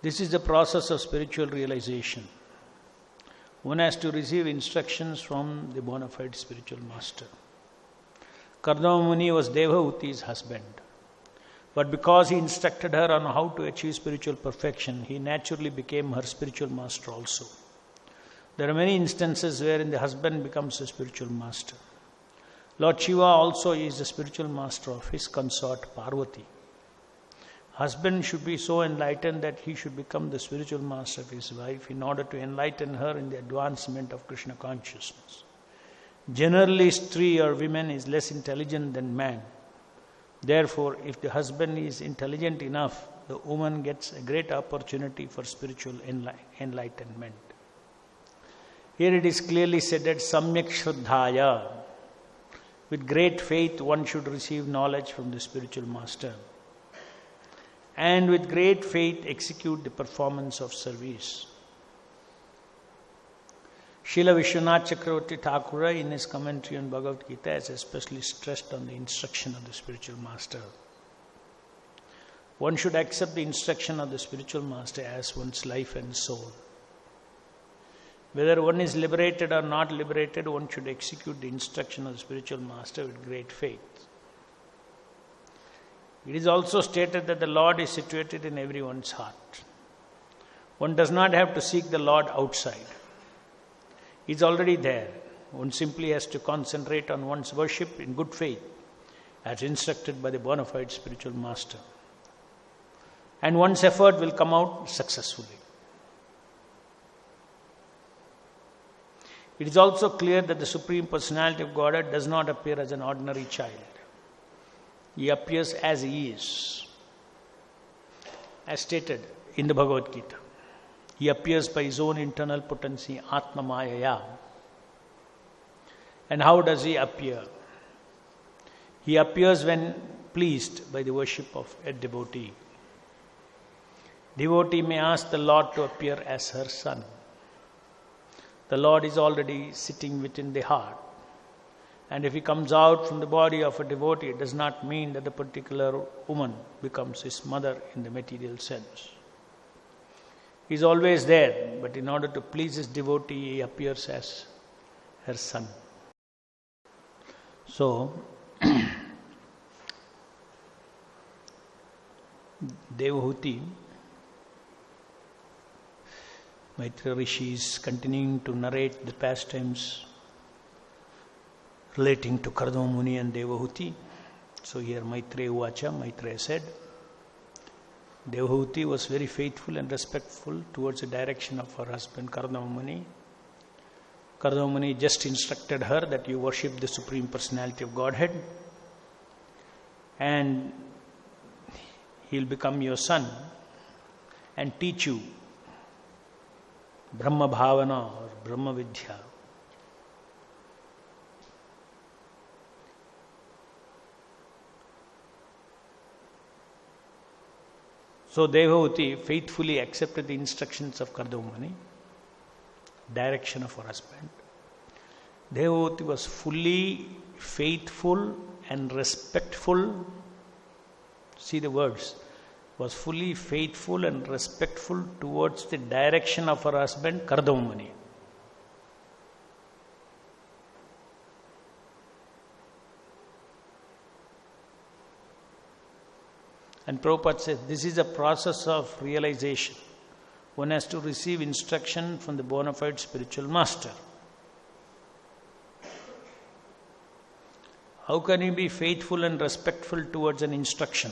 This is the process of spiritual realization. One has to receive instructions from the bona fide spiritual master. Kardama Muni was Devahuti's husband. But because he instructed her on how to achieve spiritual perfection, he naturally became her spiritual master also. There are many instances wherein the husband becomes a spiritual master. Lord Shiva also is the spiritual master of his consort Parvati. Husband should be so enlightened that he should become the spiritual master of his wife in order to enlighten her in the advancement of Krishna consciousness. Generally, Stri or woman is less intelligent than man. Therefore, if the husband is intelligent enough, the woman gets a great opportunity for spiritual enlightenment. Here it is clearly said that Samyak Shraddhaya. With great faith, one should receive knowledge from the spiritual master. And with great faith, execute the performance of service. Srila Vishwanath Chakravarti Thakura, in his commentary on Bhagavad Gita, has especially stressed on the instruction of the spiritual master. One should accept the instruction of the spiritual master as one's life and soul. Whether one is liberated or not liberated, one should execute the instruction of the spiritual master with great faith. It is also stated that the Lord is situated in everyone's heart. One does not have to seek the Lord outside. He is already there. One simply has to concentrate on one's worship in good faith, as instructed by the bona fide spiritual master. And one's effort will come out successfully. It is also clear that the Supreme Personality of Godhead does not appear as an ordinary child. He appears as he is. As stated in the Bhagavad Gita, he appears by his own internal potency, Atma Mayaya. And how does he appear? He appears when pleased by the worship of a devotee. Devotee may ask the Lord to appear as her son. The Lord is already sitting within the heart. And if he comes out from the body of a devotee, it does not mean that the particular woman becomes his mother in the material sense. He is always there, but in order to please his devotee, he appears as her son. So, Devahuti, Maitreya Rishi is continuing to narrate the pastimes relating to Kardama Muni and Devahuti. So here Maitreya Uvacha, Maitreya said, Devahuti was very faithful and respectful towards the direction of her husband Kardama Muni. Kardama Muni just instructed her that you worship the Supreme Personality of Godhead and he'll become your son and teach you Brahma Bhavana or Brahma Vidya. So Devahuti faithfully accepted the instructions of Kardama Muni, direction of her husband. Devahuti was fully faithful and respectful. See the words. Was fully faithful and respectful towards the direction of her husband Kardama Muni. And Prabhupada says, this is a process of realization. One has to receive instruction from the bona fide spiritual master. How can you be faithful and respectful towards an instruction?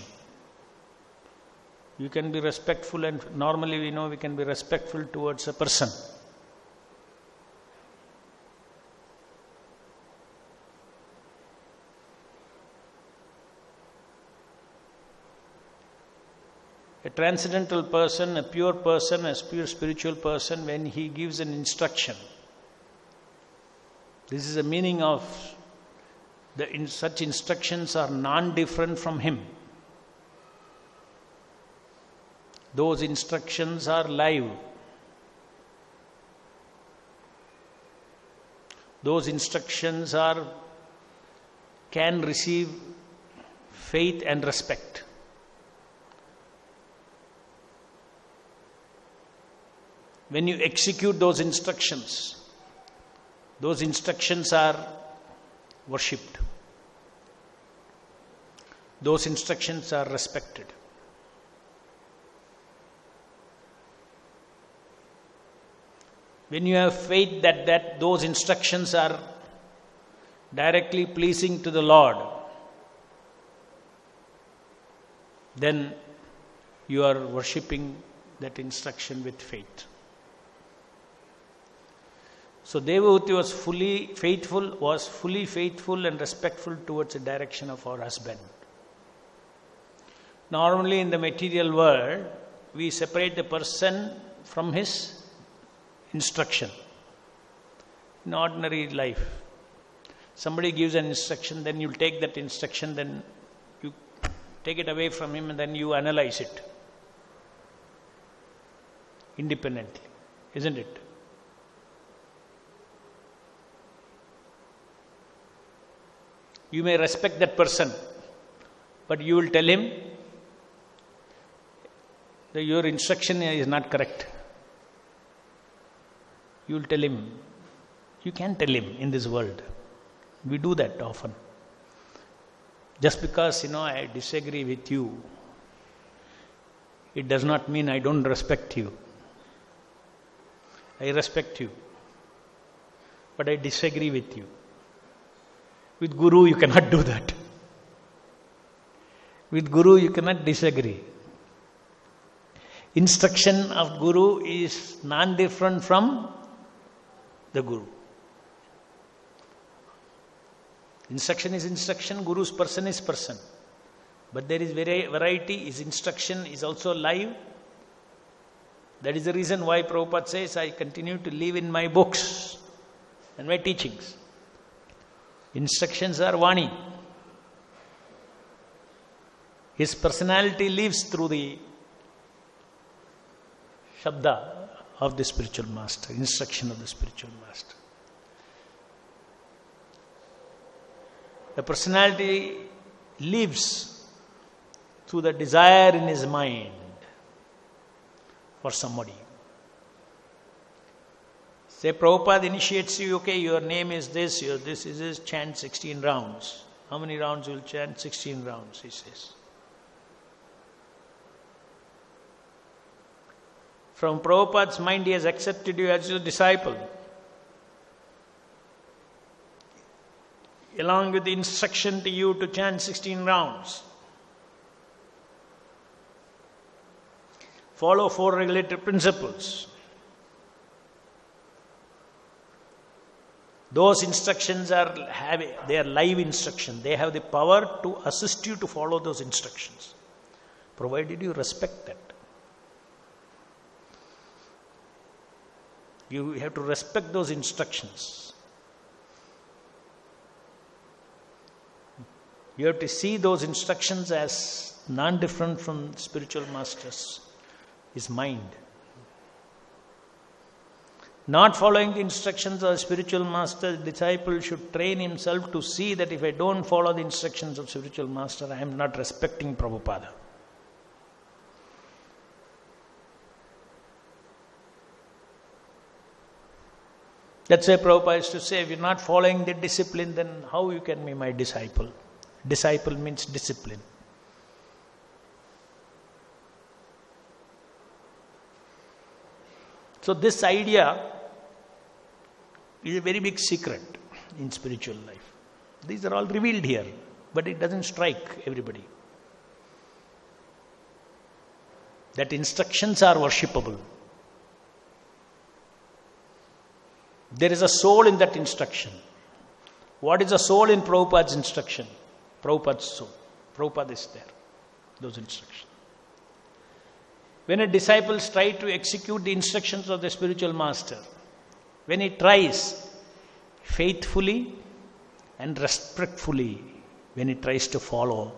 You can be respectful, and normally we know we can be respectful towards a person. A transcendental person, a pure person, a pure spiritual person, when he gives an instruction, this is the meaning of such instructions are non-different from him. Those instructions are live. Those instructions can receive faith and respect. when you execute those instructions are worshipped. Those instructions are respected. When you have faith that those instructions are directly pleasing to the Lord, then you are worshipping that instruction with faith. So Devahuti was fully faithful and respectful towards the direction of her husband. Normally in the material world, we separate the person from his instruction. In ordinary life, somebody gives an instruction, then you take that instruction, then you take it away from him and then you analyze it independently, isn't it? You may respect that person, but you will tell him that your instruction is not correct. You will tell him. You can tell him in this world. We do that often. Just because, I disagree with you, it does not mean I don't respect you. I respect you, but I disagree with you. With Guru, you cannot do that. With Guru, you cannot disagree. Instruction of Guru is non-different from the Guru. Instruction is instruction, Guru's person is person. But there is variety, his instruction is also live. That is the reason why Prabhupada says, I continue to live in my books and my teachings. Instructions are Vani. His personality lives through the Shabda of the spiritual master, instruction of the spiritual master. The personality lives through the desire in his mind for somebody. Say Prabhupada initiates you, okay, your name is this, this is this, chant 16 rounds. How many rounds you will chant? 16 rounds, he says. From Prabhupada's mind, he has accepted you as your disciple. Along with the instruction to you to chant 16 rounds. Follow 4 regulatory principles. Those instructions are live instruction. They have the power to assist you to follow those instructions, provided you respect that. You have to respect those instructions. You have to see those instructions as non-different from spiritual masters, his mind. Not following the instructions of the spiritual master, the disciple should train himself to see that if I don't follow the instructions of spiritual master, I am not respecting Prabhupada. That's why Prabhupada used to say, if you're not following the discipline, then how you can be my disciple? Disciple means discipline. So this idea is a very big secret in spiritual life. These are all revealed here, but it doesn't strike everybody. That instructions are worshipable. There is a soul in that instruction. What is the soul in Prabhupada's instruction? Prabhupada's soul. Prabhupada is there. Those instructions. When a disciple tries to execute the instructions of the spiritual master, when he tries faithfully and respectfully, when he tries to follow,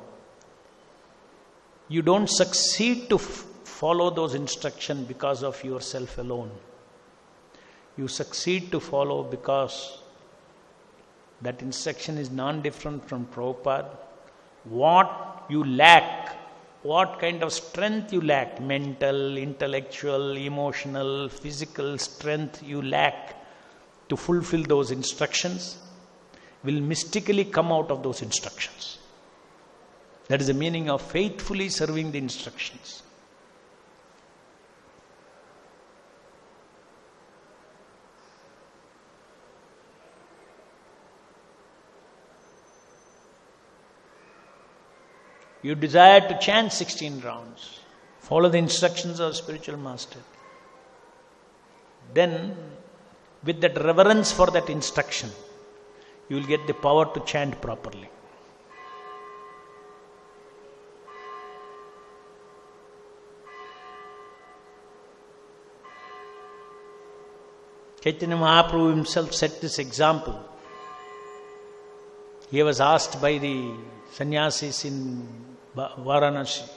you don't succeed to follow those instructions because of yourself alone. You succeed to follow because that instruction is non-different from Prabhupada. What you lack what kind of strength you lack, mental, intellectual, emotional, physical strength you lack to fulfill those instructions, will mystically come out of those instructions. That is the meaning of faithfully serving the instructions. You desire to chant 16 rounds, follow the instructions of spiritual master. Then, with that reverence for that instruction, you will get the power to chant properly. Chaitanya Mahaprabhu himself set this example. He was asked by the sannyasis in Varanasi,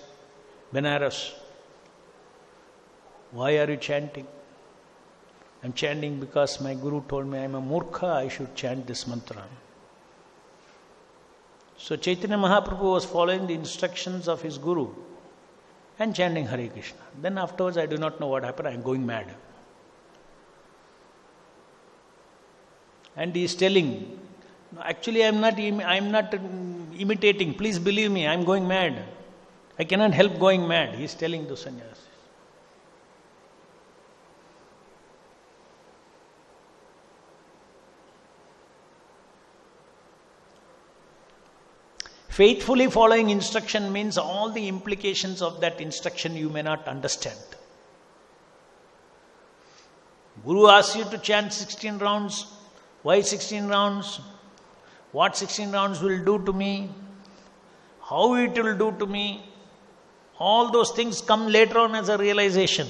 Benares, why are you chanting? I'm chanting because my guru told me I'm a murkha, I should chant this mantra. So Chaitanya Mahaprabhu was following the instructions of his guru and chanting Hare Krishna. Then afterwards I do not know what happened, I'm going mad. And he is telling, actually I'm not imitating, please believe me, I'm going mad. I cannot help going mad, he is telling those sannyasis. Faithfully following instruction means all the implications of that instruction you may not understand. Guru asks you to chant 16 rounds. Why 16 rounds? What 16 rounds will do to me? How it will do to me? All those things come later on as a realization.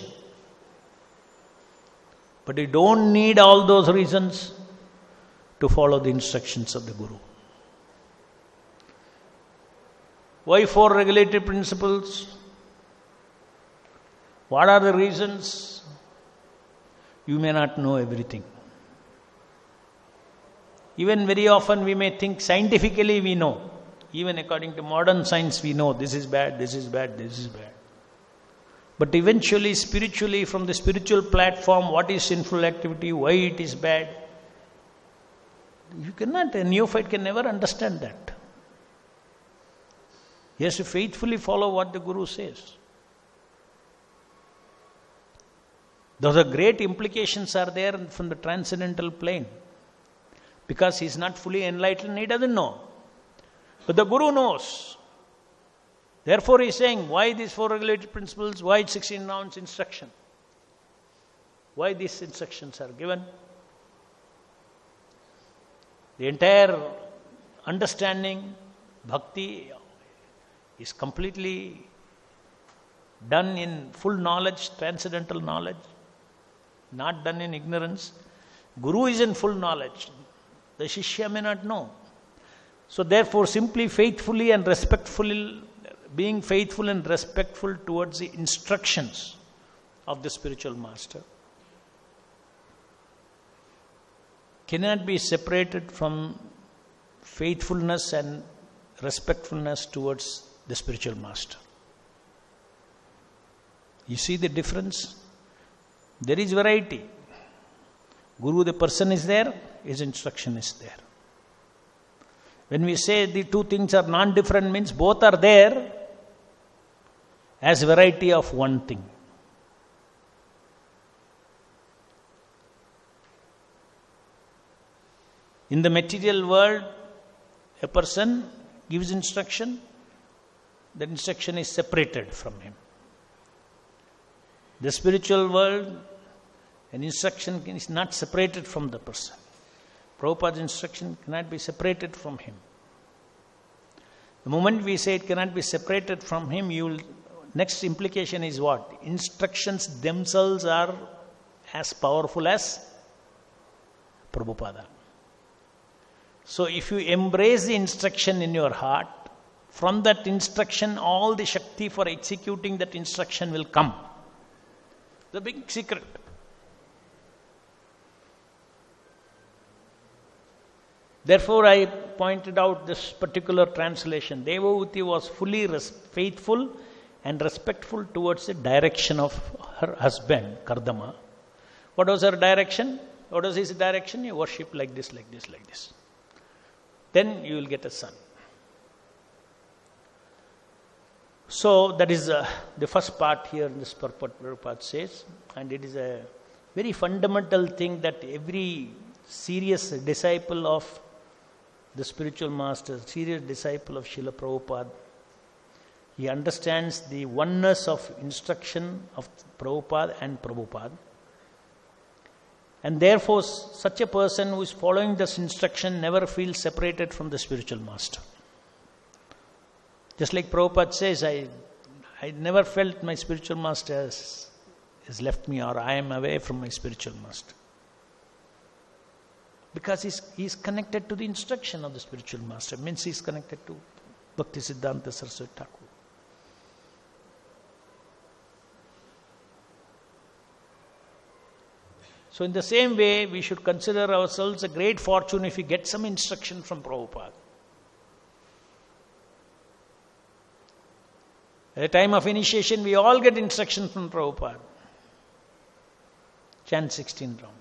But you don't need all those reasons to follow the instructions of the Guru. Why 4 regulative principles? What are the reasons? You may not know everything. Even very often we may think scientifically we know. Even according to modern science we know this is bad, this is bad, this is bad. But eventually, spiritually, from the spiritual platform, what is sinful activity, why it is bad, you cannot, a neophyte can never understand that. He has to faithfully follow what the Guru says. Those are great implications are there from the transcendental plane. Because he is not fully enlightened, he doesn't know. But the Guru knows. Therefore he is saying, why these 4 regulative principles, why 16 rounds instruction? Why these instructions are given? The entire understanding, bhakti, is completely done in full knowledge, transcendental knowledge, not done in ignorance. Guru is in full knowledge. The Shishya may not know. So therefore, simply faithfully and respectfully, being faithful and respectful towards the instructions of the spiritual master cannot be separated from faithfulness and respectfulness towards the spiritual master. You see the difference? There is variety. Guru, the person is there, his instruction is there. When we say the two things are non-different, means both are there as variety of one thing. In the material world, a person gives instruction, that instruction is separated from him. The spiritual world, an instruction is not separated from the person. Prabhupada's instruction cannot be separated from him. The moment we say it cannot be separated from him, next implication is what? Instructions themselves are as powerful as Prabhupada. So if you embrace the instruction in your heart, from that instruction all the Shakti for executing that instruction will come. The big secret. Therefore, I pointed out this particular translation. Devahuti was fully faithful and respectful towards the direction of her husband, Kardama. What was her direction? What was his direction? You worship like this, like this, like this. Then you will get a son. So that is the first part here in this purport Prabhupada says, and it is a very fundamental thing that every serious disciple of the spiritual master, serious disciple of Srila Prabhupada, he understands the oneness of instruction of Prabhupada and Prabhupada. And therefore, such a person who is following this instruction never feels separated from the spiritual master. Just like Prabhupada says, I never felt my spiritual master has left me, or I am away from my spiritual master. Because he is connected to the instruction of the spiritual master. Means he is connected to Bhakti Siddhanta Saraswati Thakur. So in the same way, we should consider ourselves a great fortune if we get some instruction from Prabhupada. At the time of initiation, we all get instruction from Prabhupada. Chant 16 rounds.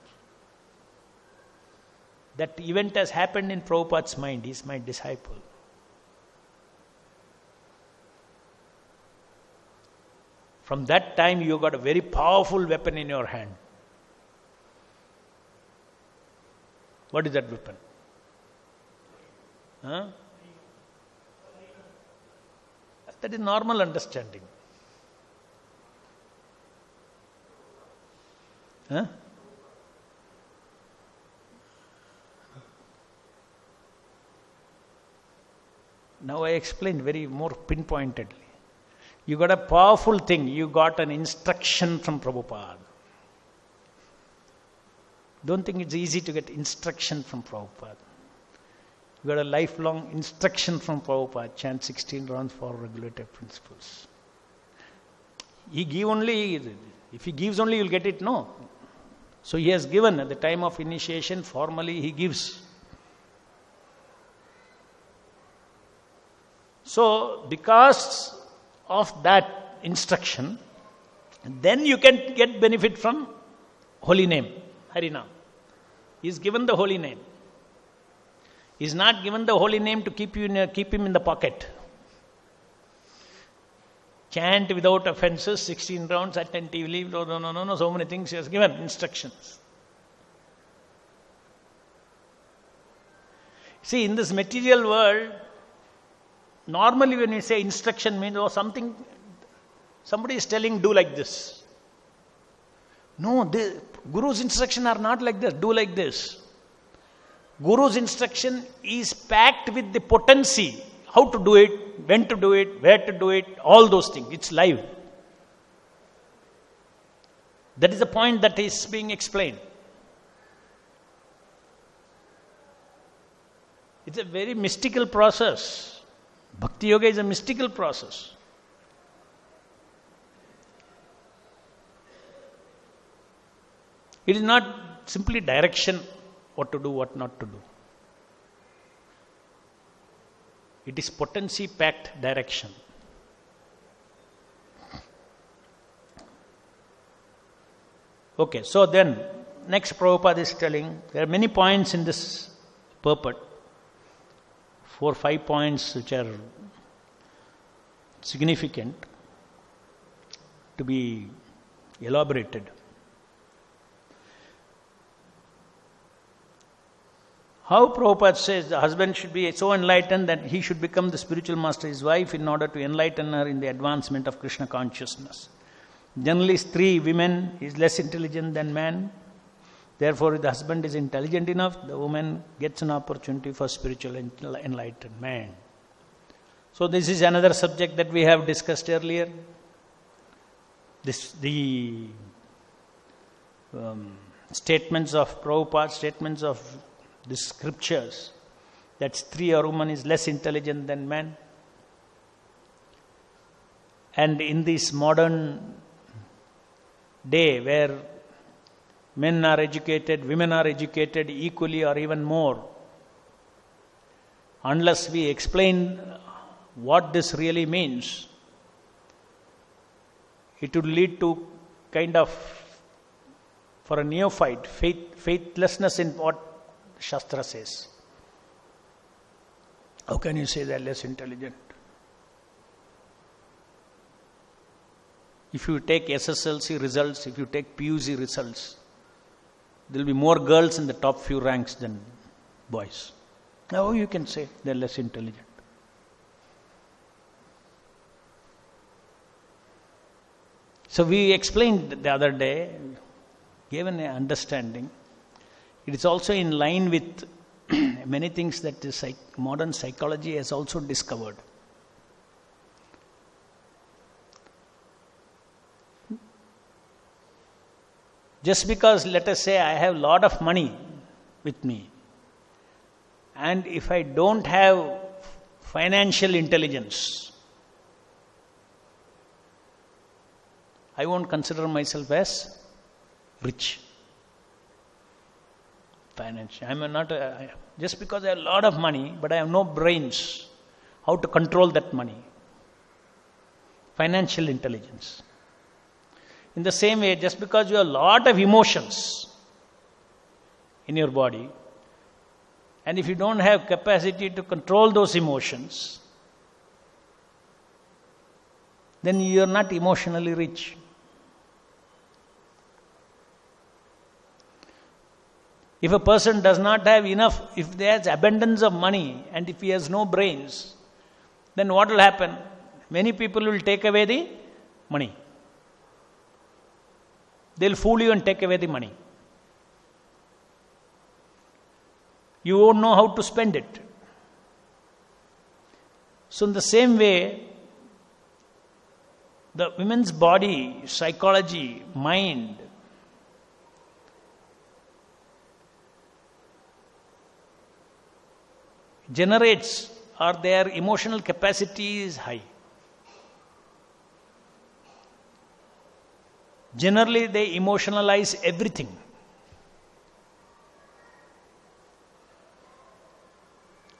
That event has happened in Prabhupada's mind. He is my disciple. From that time, you got a very powerful weapon in your hand. What is that weapon? Huh? That is normal understanding. Huh? Now I explained very more pinpointedly. You got a powerful thing. You got an instruction from Prabhupada. Don't think it's easy to get instruction from Prabhupada. You got a lifelong instruction from Prabhupada. Chant 16 rounds for regulative principles. He give only, if he gives only, you'll get it. No. So he has given at the time of initiation, formally he gives. So because of that instruction, then you can get benefit from holy name, Harinam. He is given the holy name. He is not given the holy name to keep him in the pocket. Chant without offenses, 16 rounds attentively, no, so many things he has given, instructions. See, in this material world, normally when you say instruction means, somebody is telling, do like this. No, the Guru's instruction are not like this, do like this. Guru's instruction is packed with the potency, how to do it, when to do it, where to do it, all those things. It's live. That is the point that is being explained. It's a very mystical process. Bhakti Yoga is a mystical process. It is not simply direction, what to do, what not to do. It is potency-packed direction. Okay, so then, next Prabhupada is telling, there are many points in this purport. 4 or 5 points which are significant to be elaborated. How Prabhupada says the husband should be so enlightened that he should become the spiritual master of his wife in order to enlighten her in the advancement of Krishna consciousness. Generally, Stri, women, is less intelligent than man. Therefore, if the husband is intelligent enough, the woman gets an opportunity for spiritual enlightenment. So this is another subject that we have discussed earlier. The statements of Prabhupada, statements of the scriptures, that Stri or woman is less intelligent than man. And in this modern day where men are educated, women are educated equally or even more, unless we explain what this really means, it would lead to kind of, for a neophyte, faithlessness in what Shastra says. How can you say they are less intelligent? If you take SSLC results, if you take PUC results, there will be more girls in the top few ranks than boys. Now you can say they are less intelligent. So we explained the other day, gave an understanding. It is also in line with many things that the modern psychology has also discovered. Just because, let us say, I have a lot of money with me, and if I don't have financial intelligence, I won't consider myself as rich. Financial. I'm not just because I have a lot of money, but I have no brains how to control that money. Financial intelligence. In the same way, just because you have a lot of emotions in your body, and if you don't have capacity to control those emotions, then you are not emotionally rich. If a person does not have enough, if there is abundance of money and if he has no brains, then what will happen? Many people will take away the money. They will fool you and take away the money. You won't know how to spend it. So in the same way, the women's body, psychology, mind, generates, or their emotional capacity is high. Generally, they emotionalize everything.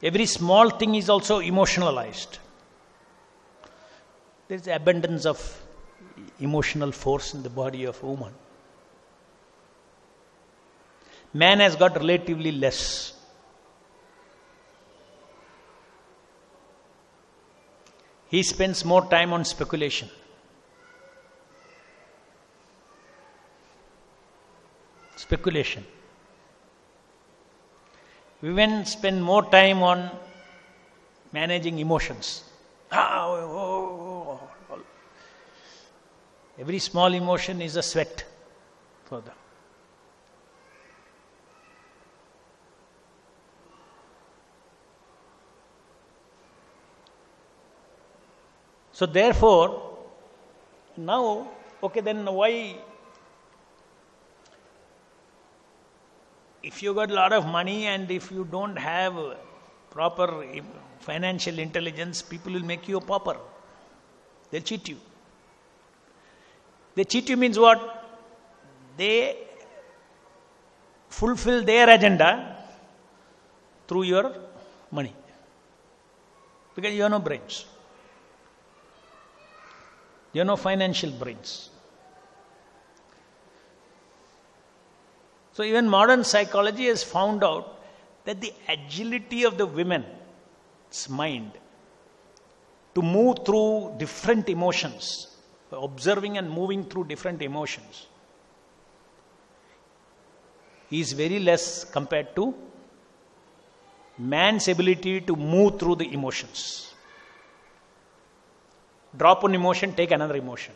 Every small thing is also emotionalized. There is abundance of emotional force in the body of a woman. Man has got relatively less. He spends more time on speculation. Speculation. Women spend more time on managing emotions. Every small emotion is a sweat for them. So therefore, now, okay, then why, if you got a lot of money and if you don't have proper financial intelligence, people will make you a pauper. They'll cheat you. They cheat you means what? They fulfill their agenda through your money. Because you have no brains. You have no financial brains. So even modern psychology has found out that the agility of the women's mind to move through different emotions, observing and moving through different emotions, is very less compared to man's ability to move through the emotions. Drop one emotion, take another emotion.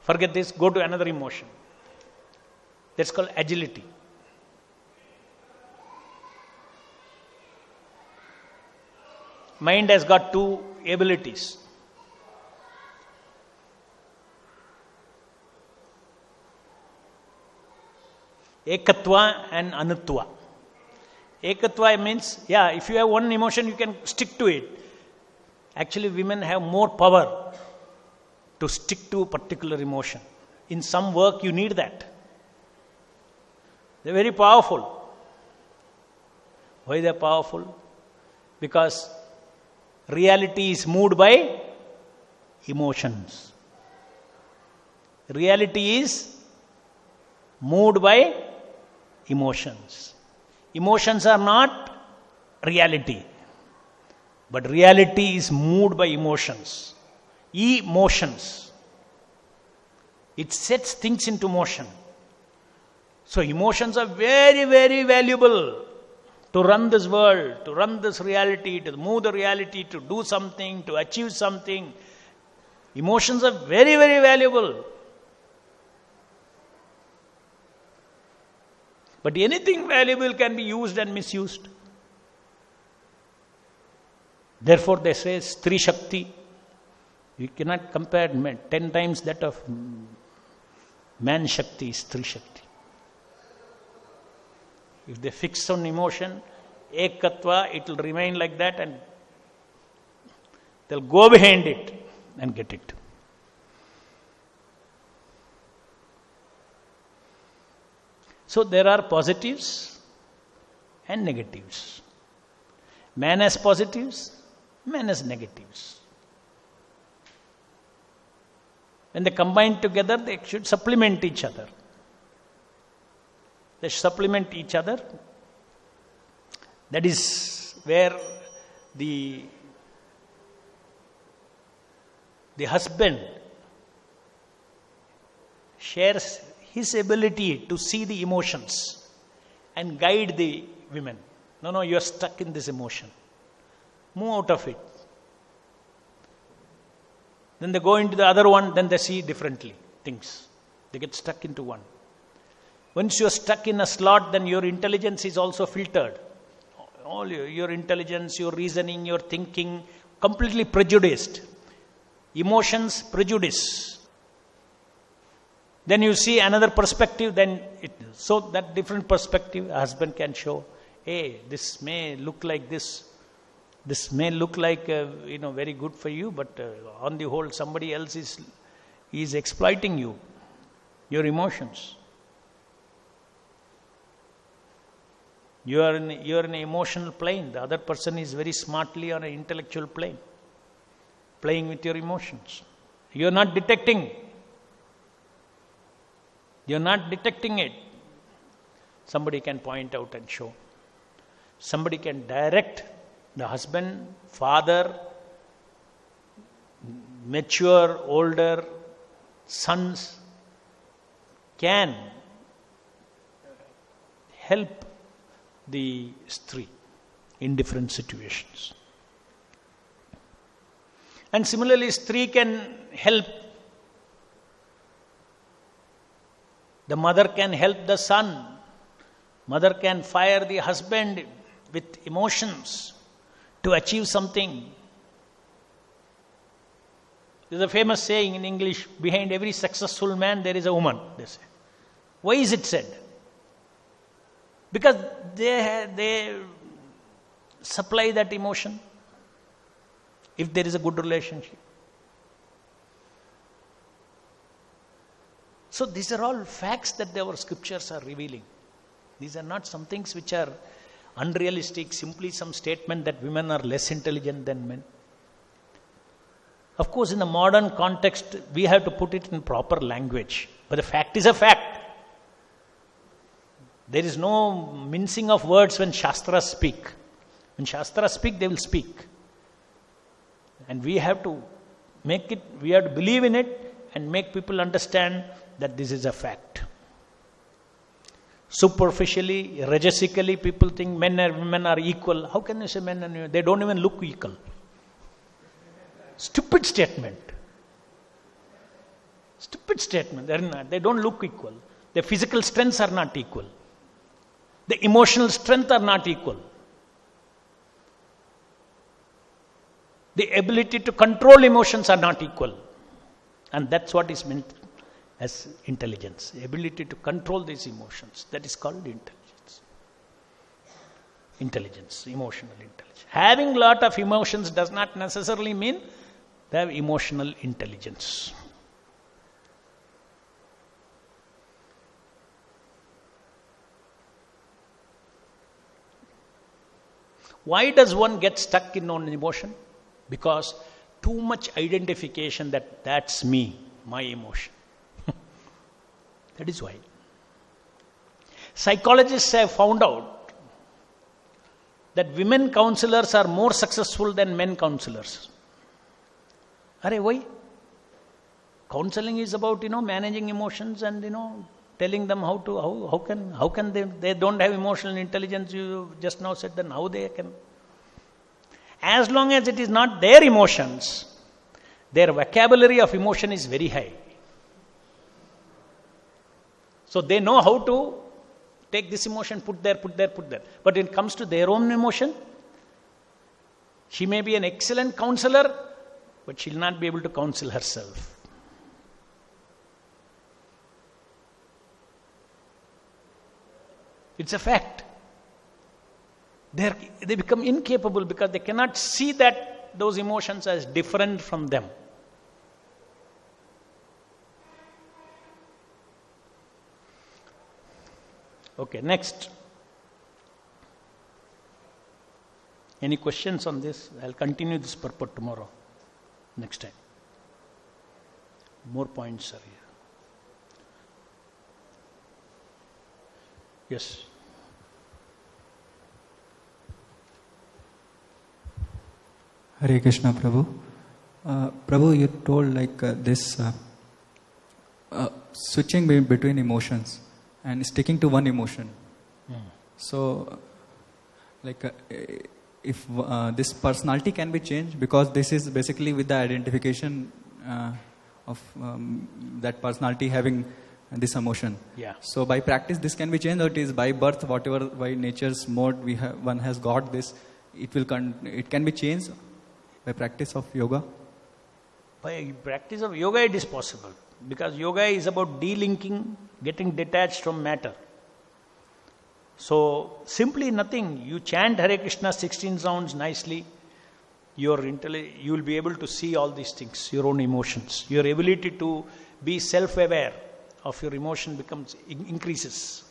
Forget this, go to another emotion. That's called agility. Mind has got two abilities. Ekatva and Anutva. Ekatva means, if you have one emotion, you can stick to it. Actually, women have more power to stick to a particular emotion. In some work, you need that. They're very powerful. Why they're powerful? Because reality is moved by emotions. Reality is moved by emotions. Emotions are not reality, but reality is moved by emotions. Emotions. It sets things into motion. So emotions are very, very valuable to run this world, to run this reality, to move the reality, to do something, to achieve something. Emotions are very, very valuable. But anything valuable can be used and misused. Therefore they say Stri Shakti. You cannot compare 10 times that of man Shakti is Stri Shakti. If they fix on emotion, Ekatva, it will remain like that and they'll go behind it and get it. So there are positives and negatives. Man has positives, man has negatives. When they combine together, they should supplement each other. They supplement each other. That is where the husband shares his ability to see the emotions and guide the women. No, you are stuck in this emotion. Move out of it. Then they go into the other one, then they see differently things. They get stuck into one. Once you are stuck in a slot, then your intelligence is also filtered. All your intelligence, your reasoning, your thinking, completely prejudiced. Emotions, prejudice. Then you see another perspective, so that different perspective, a husband can show, hey, this may look like this. This may look like, very good for you, but on the whole, somebody else is exploiting you, your emotions. You are in an emotional plane. The other person is very smartly on an intellectual plane, playing with your emotions. You are not detecting. You are not detecting it. Somebody can point out and show. Somebody can direct. The husband, father, mature, older, sons can help the Stri in different situations. And similarly, Stri can help. The mother can help the son. Mother can fire the husband with emotions to achieve something. There's a famous saying in English, behind every successful man there is a woman, they say. Why is it said? Because they supply that emotion if there is a good relationship. So these are all facts that our scriptures are revealing. These are not some things which are unrealistic, simply some statement that women are less intelligent than men. Of course, in the modern context, we have to put it in proper language. But the fact is a fact. There is no mincing of words when Shastras speak. When Shastras speak, they will speak. And we have to we have to believe in it and make people understand that this is a fact. Superficially, rajasically, people think men and women are equal. How can you say men and women? They don't even look equal. Stupid statement. Stupid statement. They don't look equal. Their physical strengths are not equal. The emotional strength are not equal. The ability to control emotions are not equal. And that's what is meant as intelligence. The ability to control these emotions. That is called intelligence. Intelligence, emotional intelligence. Having a lot of emotions does not necessarily mean they have emotional intelligence. Why does one get stuck in one emotion? Because too much identification that's me, my emotion. That is why. Psychologists have found out that women counselors are more successful than men counselors. Why? Counseling is about, managing emotions and, telling them how can they don't have emotional intelligence, you just now said, then how they can. As long as it is not their emotions, their vocabulary of emotion is very high. So they know how to take this emotion, put there. But when it comes to their own emotion, she may be an excellent counselor, but she'll not be able to counsel herself. It's a fact. They become incapable because they cannot see that those emotions as different from them. Okay, next. Any questions on this? I'll continue this purport tomorrow, next time. More points are here. Yes. Hare Krishna, Prabhu. Prabhu, you told this switching between emotions and sticking to one emotion. So, if this personality can be changed, because this is basically with the identification of that personality having this emotion. Yeah. So by practice this can be changed, or it is by birth, whatever by nature's mode one has got this, it can be changed by practice of yoga? By practice of yoga it is possible, because yoga is about delinking, getting detached from matter. So simply nothing, you chant Hare Krishna 16 rounds nicely, you will be able to see all these things, your own emotions. Your ability to be self-aware of your emotion increases.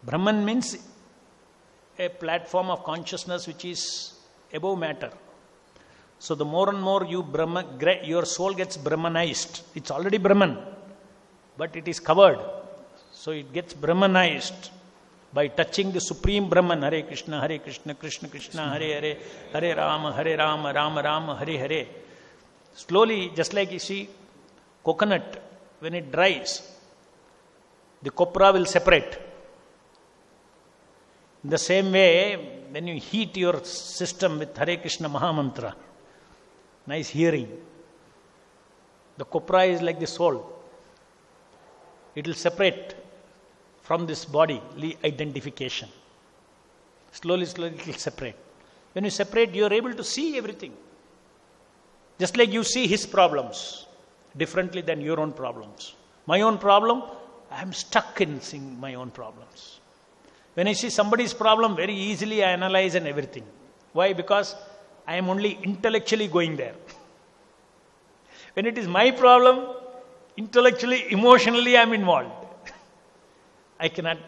Brahman means a platform of consciousness which is above matter. So the more and more your soul gets Brahmanized. It's already Brahman, but it is covered. So it gets Brahmanized by touching the Supreme Brahman. Hare Krishna, Krishna Krishna, Hare Hare, Hare Rama, Rama Rama, Hare Hare. Slowly, just like you see, coconut, when it dries, the copra will separate. In the same way, when you heat your system with Hare Krishna Mahamantra, nice hearing, the copra is like the soul. It will separate from this bodily identification. Slowly it will separate. When you separate, you are able to see everything. Just like you see his problems differently than your own problems. My own problem, I am stuck in seeing my own problems. When I see somebody's problem, very easily I analyze and everything. Why? Because I am only intellectually going there. When it is my problem, intellectually, emotionally I am involved. I cannot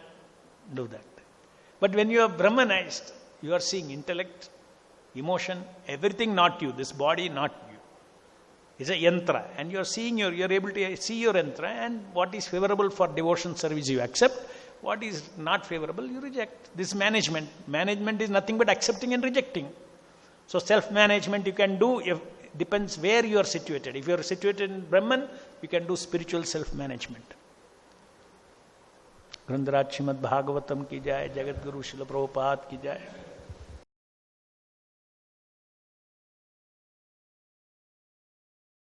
do that. But when you are Brahmanized, you are seeing intellect, emotion, everything not you, this body not you. It's a yantra, and you are seeing you are able to see your yantra, and what is favorable for devotion service you accept, what is not favorable you reject. This management is nothing but accepting and rejecting. So self-management you can do, depends where you are situated. If you are situated in Brahman, you can do spiritual self-management. ग्रंथराज Shrimad Bhagavatam की जाए, जगत गुरु श्रील प्रभुपाद की जाए.